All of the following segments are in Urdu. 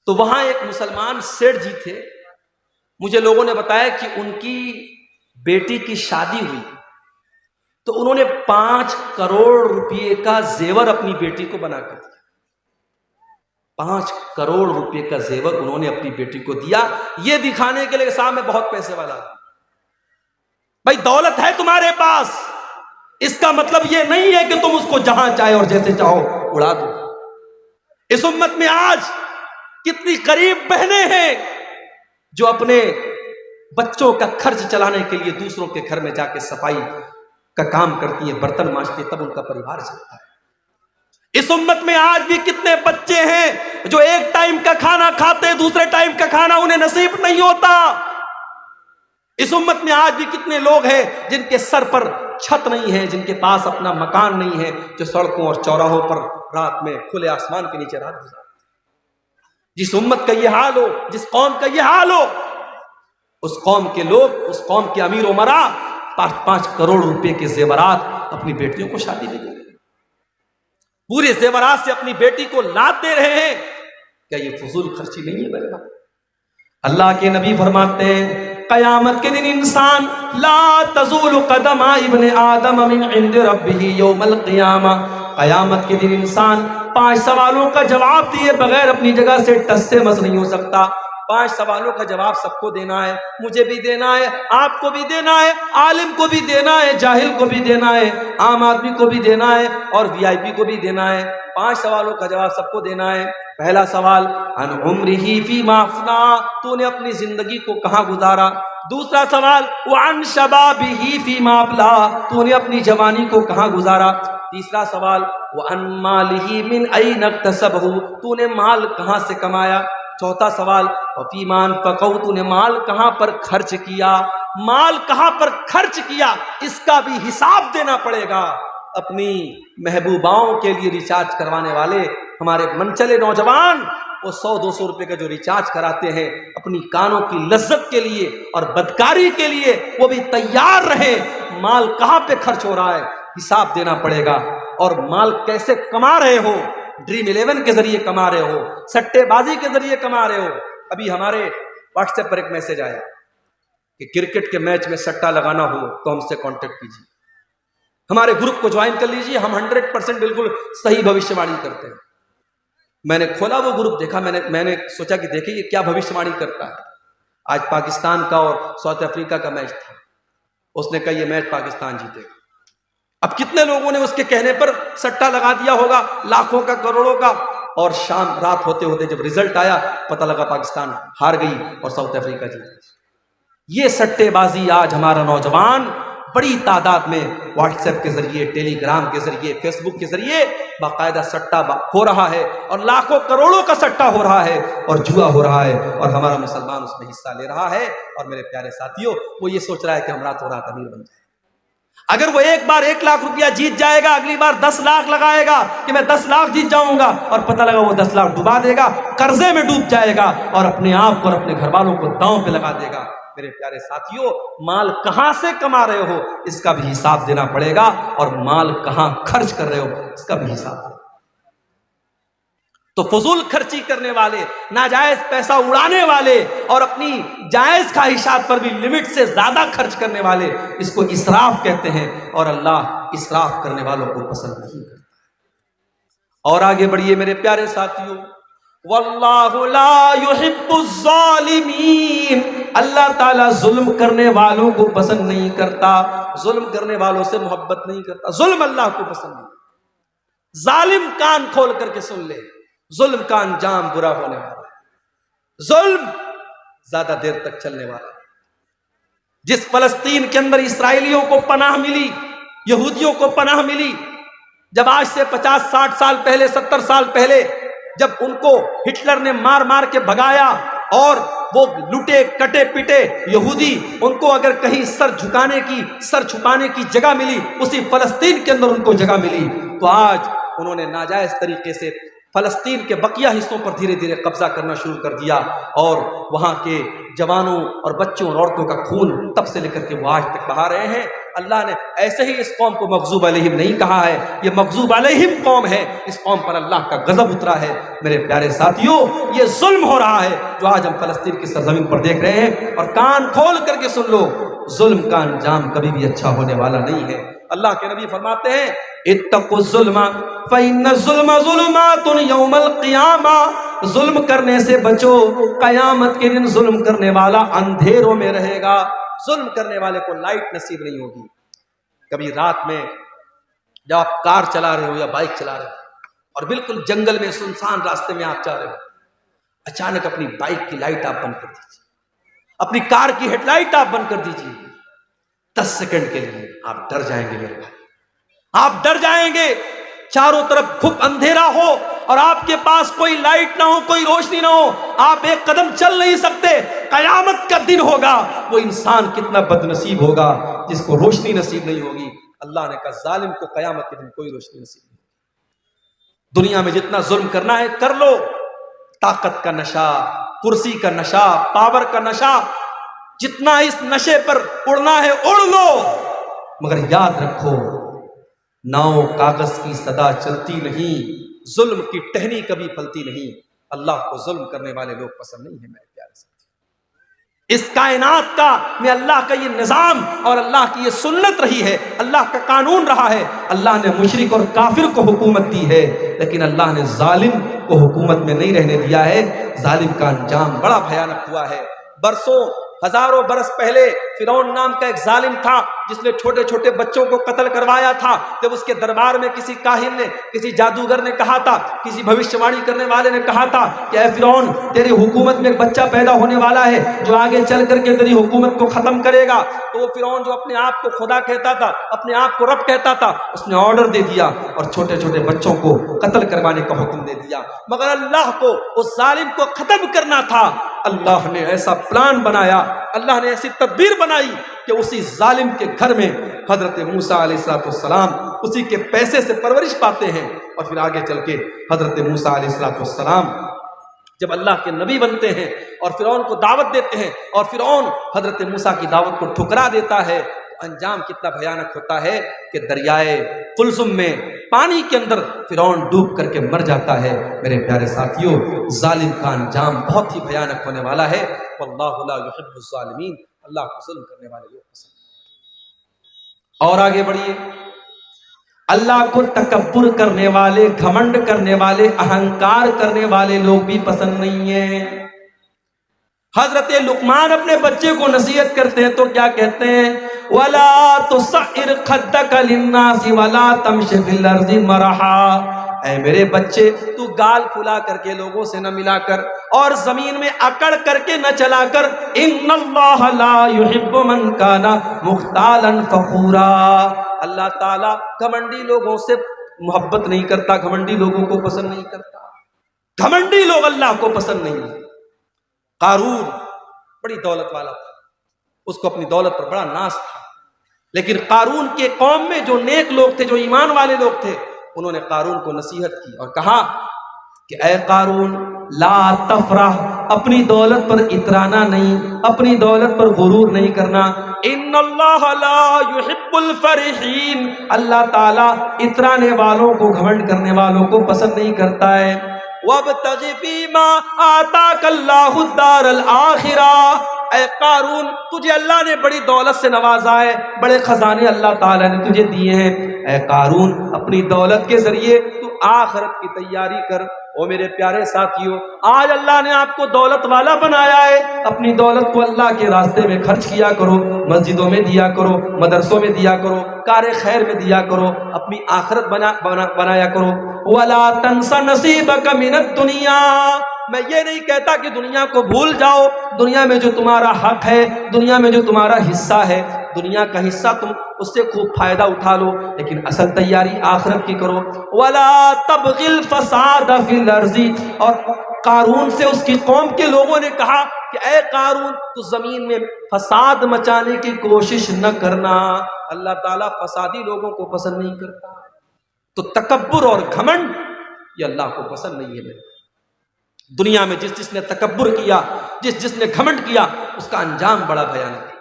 تو وہاں ایک مسلمان سیٹھ جی تھے، مجھے لوگوں نے بتایا کہ ان کی بیٹی کی شادی ہوئی تو انہوں نے 5 کروڑ روپے کا زیور اپنی بیٹی کو بنا کر دیا۔ 5 کروڑ روپے کا زیور انہوں نے اپنی بیٹی کو دیا، یہ دکھانے کے لیے صاحب میں بہت پیسے والا ہوں۔ بھائی دولت ہے تمہارے پاس، اس کا مطلب یہ نہیں ہے کہ تم اس کو جہاں چاہے اور جیسے چاہو اڑا دو۔ اس امت میں آج کتنی غریب بہنیں ہیں جو اپنے بچوں کا خرچ چلانے کے لیے دوسروں کے گھر میں جا کے صفائی کا کام کرتی ہیں، برتن مانجتی، تب ان کا پریوار چلتا ہے۔ اس امت میں آج بھی کتنے بچے ہیں جو ایک ٹائم کا کھانا کھاتے، دوسرے ٹائم کا کھانا انہیں نصیب نہیں ہوتا۔ اس امت میں آج بھی کتنے لوگ ہیں جن کے سر پر چھت نہیں ہے، جن کے پاس اپنا مکان نہیں ہے، جو سڑکوں اور چوراہوں پر رات میں کھلے آسمان کے نیچے رات گزارتے۔ جس امت کا یہ حال ہو، جس قوم کا یہ حال ہو، اس قوم کے لوگ، اس قوم کے امیر امرا 5 کروڑ روپے کے زیورات اپنی بیٹیوں کو شادی میں دے رہے ہیں، پورے زیورات سے اپنی بیٹی کو لاد دے رہے ہیں۔ کیا یہ فضول خرچی نہیں ہے میرے بھائی؟ اللہ کے نبی فرماتے ہیں قیامت کے دن انسان لا تزول قدم ابن آدم من عند ربہ یوم القیامہ، قیامت کے دن انسان 5 سوالوں کا جواب دیے بغیر اپنی جگہ سے ٹس سے مس نہیں ہو سکتا۔ 5 سوالوں کا جواب سب کو دینا ہے، مجھے بھی دینا ہے، آپ کو بھی دینا ہے، عالم کو بھی دینا ہے، جاہل کو بھی دینا ہے، عام آدمی کو بھی دینا ہے، اور VIP کو بھی دینا ہے۔ 5 سوالوں کا جواب سب کو دینا ہے۔ پہلا سوال عن عمرہ فیما افنا، تو نے اپنی زندگی کو کہاں گزارا۔ دوسرا سوال وعن شبابہ فیما ابلا، تو نے اپنی جوانی کو کہاں گزارا۔ تیسرا سوال وعن مالہ من این اکتسبہ، تو نے مال کہاں سے کمایا۔ چوتھا سوال وفیما انفقہ، تو نے مال کہاں پر خرچ کیا، مال کہاں پر خرچ کیا، اس کا بھی حساب دینا پڑے گا۔ اپنی محبوباؤں کے لیے ریچارج کروانے والے ہمارے منچلے نوجوان، وہ 100-200 روپے کا جو ریچارج کراتے ہیں اپنی کانوں کی لذت کے لیے اور بدکاری کے لیے، وہ بھی تیار رہے۔ مال کہاں پہ خرچ ہو رہا ہے، حساب دینا پڑے گا۔ اور مال کیسے کما رہے ہو، ڈریم 11 کے ذریعے کما رہے ہو، سٹے بازی کے ذریعے کما رہے ہو۔ ابھی ہمارے واٹس ایپ پر ایک میسج آیا کہ کرکٹ کے میچ میں سٹا لگانا ہو تو ہم سے کانٹیکٹ کیجیے، ہمارے گروپ کو جوائن کر لیجیے، ہم 100% بالکل صحیح بھوشیہ وانی کرتے ہیں۔ میں نے کھولا وہ گروپ، دیکھا، میں نے سوچا کہ دیکھیں یہ کیا بھوشیہ وانی کرتا ہے۔ آج پاکستان کا اور ساؤتھ افریقہ کا میچ تھا، اس نے کہا یہ میچ پاکستان جیتے گا۔ اب کتنے لوگوں نے اس کے کہنے پر سٹا لگا دیا ہوگا، لاکھوں کا، کروڑوں کا، اور شام رات ہوتے ہوتے جب رزلٹ آیا پتہ لگا پاکستان ہار گئی اور ساؤتھ افریقہ جیت گئی۔ یہ سٹے بازی آج ہمارا نوجوان بڑی تعداد میں واٹس ایپ کے ذریعے، ٹیلی گرام کے ذریعے، فیس بک کے ذریعے باقاعدہ سٹا ہو رہا ہے، اور لاکھوں کروڑوں کا سٹا ہو رہا ہے اور جوا ہو رہا ہے، اور ہمارا مسلمان اس میں حصہ لے رہا ہے۔ اور میرے پیارے ساتھیوں، وہ یہ سوچ رہا ہے کہ ہم راتوں رات امیر بن جائیں۔ اگر وہ ایک بار 1 لاکھ روپیہ جیت جائے گا، اگلی بار 10 لاکھ لگائے گا کہ میں 10 لاکھ جیت جاؤں گا، اور پتہ لگا وہ 10 لاکھ ڈبا دے گا، قرضے میں ڈوب جائے گا، اور اپنے آپ کو اور اپنے گھر والوں کو داؤں پہ لگا دے گا۔ میرے پیارے ساتھیوں، مال کہاں سے کما رہے ہو اس کا بھی حساب دینا پڑے گا، اور مال کہاں خرچ کر رہے ہو اس کا بھی حساب دینا۔ تو فضول خرچی کرنے والے، ناجائز پیسہ اڑانے والے، اور اپنی جائز خواہشات پر بھی لمٹ سے زیادہ خرچ کرنے والے، اس کو اسراف کہتے ہیں، اور اللہ اسراف کرنے والوں کو پسند نہیں کرتا۔ اور آگے بڑھیے میرے پیارے ساتھیوں، واللہ لا یحب الظالمین، اللہ تعالیٰ ظلم کرنے والوں کو پسند نہیں کرتا، ظلم کرنے والوں سے محبت نہیں کرتا، ظلم اللہ کو پسند نہیں۔ ظالم کان کھول کر کے سن لے، ظلم کا انجام برا ہونے والا ہے، ظلم زیادہ دیر تک چلنے والا ہے۔ جس فلسطین کے اندر اسرائیلیوں کو پناہ ملی، یہودیوں کو پناہ ملی، جب آج سے 50-60 سال پہلے، 70 سال پہلے، جب ان کو ہٹلر نے مار مار کے بھگایا اور وہ لٹے کٹے پٹے یہودی، ان کو اگر کہیں سر جھکانے کی، سر چھپانے کی جگہ ملی، اسی فلسطین کے اندر ان کو جگہ ملی، تو آج انہوں نے ناجائز طریقے سے فلسطین کے بقیہ حصوں پر دھیرے دھیرے قبضہ کرنا شروع کر دیا، اور وہاں کے جوانوں اور بچوں اور عورتوں کا خون تب سے لے کر کے وہ آج تک بہا رہے ہیں۔ اللہ نے ایسے ہی اس قوم کو مغضوب علیہم نہیں کہا ہے، یہ مغضوب علیہم قوم ہے، اس قوم پر اللہ کا غضب اترا ہے۔ میرے پیارے ساتھیوں، یہ ظلم ہو رہا ہے جو آج ہم فلسطین کی سرزمین پر دیکھ رہے ہیں، اور کان کھول کر کے سن لو، ظلم کا انجام کبھی بھی اچھا ہونے والا نہیں ہے۔ اللہ کے نبی فرماتے ہیں اتقوا الظلم فإن الظلم ظلمات یوم القیامہ، ظلم کرنے سے بچو، قیامت کے دن ظلم کرنے والا اندھیروں میں رہے گا۔ ظلم کرنے والے کو لائٹ نصیب نہیں ہوگی۔ کبھی رات میں جب آپ کار چلا رہے ہو یا بائک چلا رہے ہو اور بالکل جنگل میں سنسان راستے میں آپ جا رہے ہو، اچانک اپنی بائک کی لائٹ آپ بند کر دیجیے، اپنی کار کی ہیڈ لائٹ آپ بند کر دیجیے، 10 سیکنڈ کے لیے آپ ڈر جائیں گے میرے بھائی، آپ ڈر جائیں گے۔ چاروں طرف کھپ اندھیرا ہو اور آپ کے پاس کوئی لائٹ نہ ہو، کوئی روشنی نہ ہو، آپ ایک قدم چل نہیں سکتے۔ قیامت کا دن ہوگا، وہ انسان کتنا بد نصیب ہوگا جس کو روشنی نصیب نہیں ہوگی۔ اللہ نے کہا ظالم کو قیامت کے دن کوئی روشنی نصیب نہیں ہوگی۔ دنیا میں جتنا ظلم کرنا ہے کر لو، طاقت کا نشہ، کرسی کا نشہ، پاور کا نشہ، جتنا اس نشے پر اڑنا ہے اڑ لو، مگر یاد رکھو ناؤ کاغذ کی صدا چلتی نہیں، ظلم کی ٹہنی کبھی پھلتی نہیں۔ اللہ کو ظلم کرنے والے لوگ پسند نہیں ہیں میرے پیارے ساتھی۔ اس کائنات کا میں اللہ کا یہ نظام اور اللہ کی یہ سنت رہی ہے، اللہ کا قانون رہا ہے۔ اللہ نے مشرک اور کافر کو حکومت دی ہے، لیکن اللہ نے ظالم کو حکومت میں نہیں رہنے دیا ہے۔ ظالم کا انجام بڑا بھیانک ہوا ہے۔ برسوں ہزاروں برس پہلے فرعون نام کا ایک ظالم تھا جس نے چھوٹے چھوٹے بچوں کو قتل کروایا تھا۔ جب اس کے دربار میں کسی کاہن نے، کسی جادوگر نے کہا تھا، کسی بھوشیوانی کرنے والے نے کہا تھا کہ اے فرعون، تیری حکومت میں ایک بچہ پیدا ہونے والا ہے جو آگے چل کر کے تیری حکومت کو ختم کرے گا، تو وہ فرعون جو اپنے آپ کو خدا کہتا تھا، اپنے آپ کو رب کہتا تھا، اس نے آرڈر دے دیا اور چھوٹے چھوٹے بچوں کو قتل کروانے کا حکم دے دیا۔ مگر اللہ کو اس ظالم کو ختم کرنا تھا، اللہ نے ایسا پلان بنایا، اللہ نے ایسی تدبیر بنائی کہ اسی ظالم کے گھر میں حضرت موسیٰ علیہ السلام اسی کے پیسے سے پرورش پاتے ہیں، اور پھر آگے چل کے حضرت موسیٰ علیہ السلام جب اللہ کے نبی بنتے ہیں اور فرعون کو دعوت دیتے ہیں اور فرعون حضرت موسیٰ کی دعوت کو ٹھکرا دیتا ہے، انجام کتنا بھیانک ہوتا ہے کہ دریائے قلزم میں پانی کے اندر فرعون ڈوب کر کے مر جاتا ہے۔ میرے پیارے ساتھیوں، ظالم کا انجام بہت ہی بھیانک ہونے والا ہے۔ واللہ لا يحب الظالمین، اللہ کو ظلم کرنے والے لوگ پسند ہیں۔ اور آگے بڑھیے، اللہ کو تکبر کرنے والے، گھمنڈ کرنے والے، اہنکار کرنے والے لوگ بھی پسند نہیں ہیں۔ حضرت لقمان اپنے بچے کو نصیحت کرتے ہیں تو کیا کہتے ہیں؟ وَلَا تُصَعِّرْ خَدَّكَ لِلنَّاسِ وَلَا تَمْشِ فِي الْأَرْضِ مَرَحًا، اے میرے بچے تو گال پھلا کر کے لوگوں سے نہ ملا کر اور زمین میں اکڑ کر کے نہ چلا کر۔ إِنَّ اللَّهَ لَا يُحِبُّ مَنْ كَانَ مُخْتَالًا فَخُورًا، اللہ تعالیٰ گھمنڈی لوگوں سے محبت نہیں کرتا، گھمنڈی لوگوں کو پسند نہیں کرتا، گھمنڈی لوگ اللہ کو پسند نہیں ہیں۔ قارون بڑی دولت والا تھا، اس کو اپنی دولت پر بڑا ناز تھا، لیکن قارون کے قوم میں جو نیک لوگ تھے، جو ایمان والے لوگ تھے، انہوں نے قارون کو نصیحت کی اور کہا کہ اے قارون لا تفرح، اپنی دولت پر اترانا نہیں، اپنی دولت پر غرور نہیں کرنا۔ ان اللہ لا يحب الفرحین، اللہ تعالیٰ اترانے والوں کو، گھمنڈ کرنے والوں کو پسند نہیں کرتا ہے۔ وَابْتَغِ فِي مَا آتَاكَ اللَّهُ الدَّارَ الْآخِرَةَ، اے قارون تجھے اللہ نے بڑی دولت سے نوازا ہے، بڑے خزانے اللہ تعالیٰ نے تجھے دیے ہیں، اے قارون اپنی دولت کے ذریعے تو آخرت کی تیاری کر۔ او میرے پیارے ساتھیوں، آج اللہ نے آپ کو دولت والا بنایا ہے، اپنی دولت کو اللہ کے راستے میں خرچ کیا کرو، مسجدوں میں دیا کرو، مدرسوں میں دیا کرو، کار خیر میں دیا کرو، اپنی آخرت بنایا کرو۔ وَلَا تَنْسَ نَصِيبَكَ مِنَ الدُّنْيَا، میں یہ نہیں کہتا کہ دنیا کو بھول جاؤ، دنیا میں جو تمہارا حق ہے، دنیا میں جو تمہارا حصہ ہے، دنیا کا حصہ تم اس سے خوب فائدہ اٹھا لو، لیکن اصل تیاری آخرت کی کرو۔ وَلَا تَبْغِ الْفَسَادَ فِي الْأَرْضِ، اور قارون سے اس کی قوم کے لوگوں نے کہا کہ اے قارون تو زمین میں فساد مچانے کی کوشش نہ کرنا، اللہ تعالیٰ فسادی لوگوں کو پسند نہیں کرتا۔ تو تکبر اور گھمنڈ یہ اللہ کو پسند نہیں ہے۔ میرے دنیا میں جس جس نے تکبر کیا، جس جس نے گھمنڈ کیا، اس کا انجام بڑا بھیانک ہے۔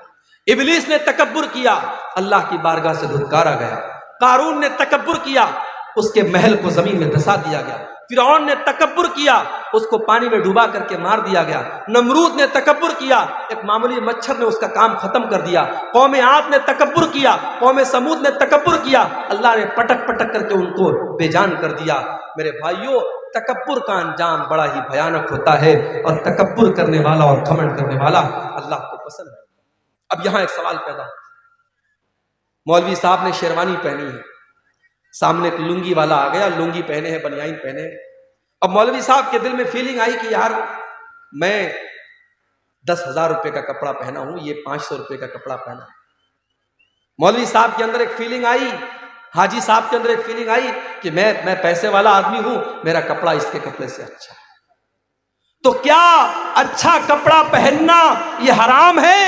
ابلیس نے تکبر کیا، اللہ کی بارگاہ سے دھتکارا گیا۔ قارون نے تکبر کیا، اس کے محل کو زمین میں دھسا دیا گیا۔ فرعون نے تکبر کیا، اس کو پانی میں ڈوبا کر کے مار دیا گیا۔ نمرود نے تکبر کیا، ایک معمولی مچھر نے اس کا کام ختم کر دیا۔ قوم عاد نے تکبر کیا، قوم سمود نے تکبر کیا، اللہ نے پٹک پٹک کر کے ان کو بے جان کر دیا۔ میرے بھائیوں، تکبر کا انجام بڑا ہی بھیانک ہوتا ہے، اور تکبر کرنے والا اور گھمنڈ کرنے والا اللہ کو پسند ہے۔ اب یہاں ایک سوال پیدا ہوتا ہے، مولوی صاحب نے شیروانی پہنی ہے، سامنے ایک لنگی والا آ گیا، لنگی پہنے ہیں، بنیان پہنے ہیں۔ اب مولوی صاحب کے دل میں فیلنگ آئی کہ یار میں 10,000 روپے کا کپڑا پہنا ہوں، یہ 500 روپے کا کپڑا پہنا ہے۔ مولوی صاحب کے اندر ایک فیلنگ آئی، حاجی صاحب کے اندر ایک فیلنگ آئی کہ میں پیسے والا آدمی ہوں، میرا کپڑا اس کے کپڑے سے اچھا ہے۔ تو کیا اچھا کپڑا پہننا یہ حرام ہے؟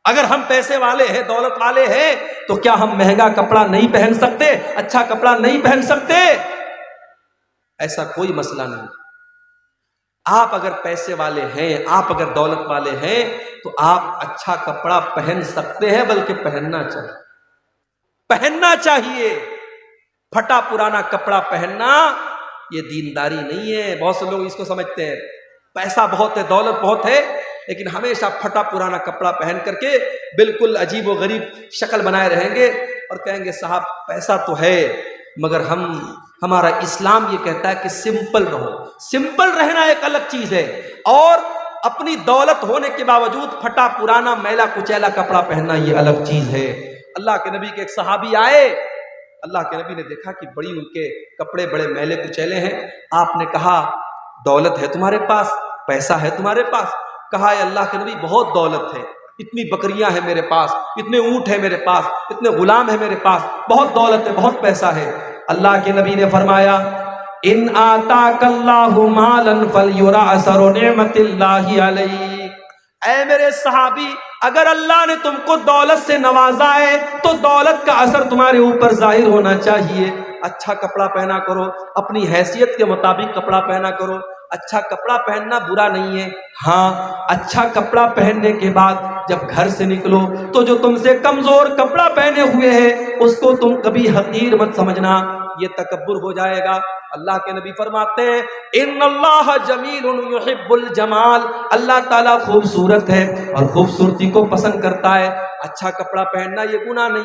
اگر ہم پیسے والے ہیں، دولت والے ہیں، تو کیا ہم مہنگا کپڑا نہیں پہن سکتے، اچھا کپڑا نہیں پہن سکتے؟ ایسا کوئی مسئلہ نہیں۔ آپ اگر پیسے والے ہیں، آپ اگر دولت والے ہیں، تو آپ اچھا کپڑا پہن سکتے ہیں، بلکہ پہننا چاہیے۔ پھٹا پرانا کپڑا پہننا یہ دینداری نہیں ہے۔ بہت سے لوگ اس کو سمجھتے ہیں پیسہ بہت ہے، دولت بہت ہے، لیکن ہمیشہ پھٹا پرانا کپڑا پہن کر کے بالکل عجیب و غریب شکل بنائے رہیں گے اور کہیں گے صاحب پیسہ تو ہے، مگر ہمارا اسلام یہ کہتا ہے کہ سمپل رہو۔ سمپل رہنا ایک الگ چیز ہے، اور اپنی دولت ہونے کے باوجود پھٹا پرانا میلا کچیلا کپڑا پہننا یہ الگ چیز ہے۔ اللہ کے نبی کے ایک صحابی آئے، اللہ کے نبی نے دیکھا کہ بڑی ان کے کپڑے بڑے میلے کچیلے ہیں۔ آپ نے کہا دولت ہے تمہارے پاس، پیسہ ہے تمہارے پاس؟ کہا اے اللہ کے نبی بہت دولت ہے، اتنی بکریاں ہیں میرے پاس، اتنے اونٹ ہیں میرے پاس، اتنے غلام ہیں میرے پاس، بہت دولت ہے، بہت پیسہ ہے۔ اللہ کے نبی نے فرمایا ان آتاک اللہ مالا فلیرا اثر نعمت اللہ علیہ۔ اے میرے صحابی، اگر اللہ نے تم کو دولت سے نوازا ہے تو دولت کا اثر تمہارے اوپر ظاہر ہونا چاہیے۔ اچھا کپڑا پہنا کرو، اپنی حیثیت کے مطابق کپڑا پہنا کرو۔ اچھا کپڑا پہننا برا نہیں ہے، ہاں اچھا کپڑا پہننے کے بعد جب گھر سے نکلو تو جو تم سے کمزور کپڑا پہنے ہوئے ہے اس کو تم کبھی حقیر مت سمجھنا، یہ تکبر ہو جائے گا۔ اللہ کے نبی فرماتے ہیں ان اللہ جمیل یحب الجمال، اللہ تعالیٰ خوبصورت ہے اور خوبصورتی کو پسند کرتا ہے۔ اچھا کپڑا پہننا یہ گناہ نہیں۔